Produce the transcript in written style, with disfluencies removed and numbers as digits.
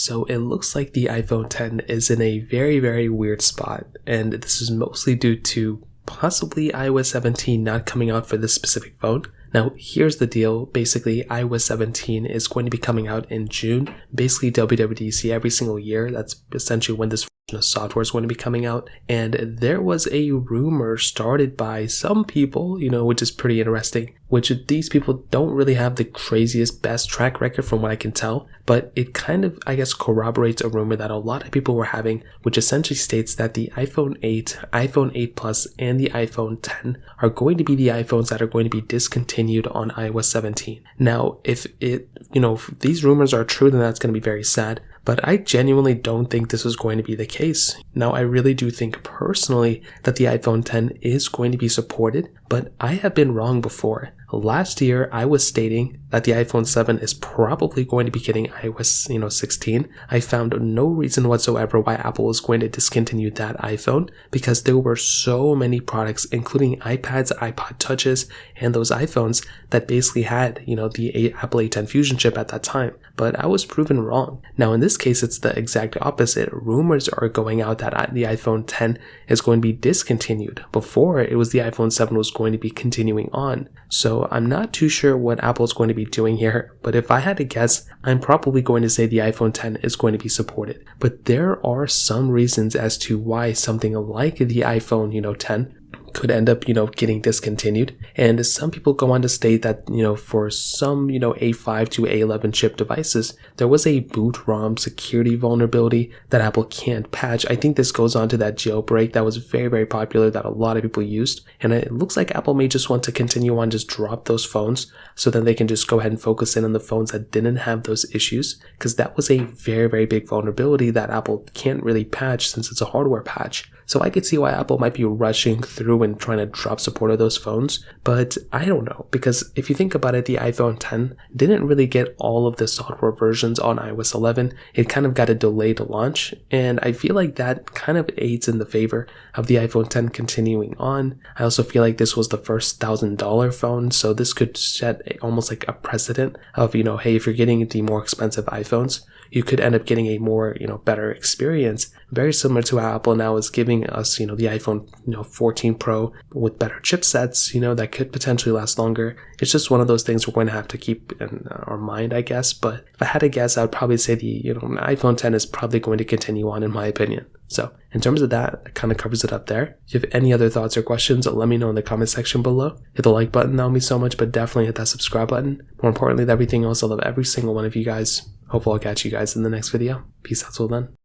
So it looks like the iPhone 10 is in a very weird spot, and this is mostly due to possibly iOS 17 not coming out for this specific phone. Now, here's the deal. Basically, iOS 17 is going to be coming out in June. Basically, WWDC every single year. That's essentially when this version of software is going to be coming out. And there was a rumor started by some people, which is pretty interesting, which these people don't really have the craziest best track record from what I can tell, but it kind of, I guess, corroborates a rumor that a lot of people were having, which essentially states that the iPhone 8, iPhone 8 Plus, and the iPhone 10 are going to be the iPhones that are going to be discontinued on iOS 17. Now, if these rumors are true, then that's going to be very sad, but I genuinely don't think this is going to be the case. Now, I really do think personally that the iPhone 10 is going to be supported, but I have been wrong before. Last year, I was stating that the iPhone 7 is probably going to be getting iOS 16. I found no reason whatsoever why Apple was going to discontinue that iPhone, because there were so many products, including iPads, iPod Touches, and those iPhones that basically had, the Apple A10 Fusion chip at that time. But I was proven wrong. Now, in this case, it's the exact opposite. Rumors are going out that the iPhone 10 is going to be discontinued. Before, it was the iPhone 7 was going to be continuing on. So I'm not too sure what Apple's going to be doing here, but if I had to guess, I'm probably going to say the iPhone 10 is going to be supported. But there are some reasons as to why something like the iPhone, 10 could end up, getting discontinued. And some people go on to state that, for some, A5 to A11 chip devices, there was a boot ROM security vulnerability that Apple can't patch. I think this goes on to that jailbreak that was very popular that a lot of people used. And it looks like Apple may just want to continue on, just drop those phones so then they can just go ahead and focus in on the phones that didn't have those issues, because that was a very big vulnerability that Apple can't really patch since it's a hardware patch. So I could see why Apple might be rushing through and trying to drop support of those phones, but I don't know, because if you think about it, the iPhone 10 didn't really get all of the software versions on iOS 11. It kind of got a delayed launch, and I feel like that kind of aids in the favor of the iPhone 10 continuing on. I also feel like this was the first $1,000 phone, so this could set almost like a precedent of, hey, if you're getting the more expensive iPhones, you could end up getting a more, better experience. Very similar to how Apple now is giving us, the iPhone, 14 Pro with better chipsets, that could potentially last longer. It's just one of those things we're going to have to keep in our mind, I guess. But if I had to guess, I would probably say the, iPhone 10 is probably going to continue on, in my opinion. So in terms of that, it kind of covers it up there. If you have any other thoughts or questions, let me know in the comment section below. Hit the like button, that would mean so much, but definitely hit that subscribe button. More importantly than everything else, I love every single one of you guys. Hopefully I'll catch you guys in the next video. Peace out till then.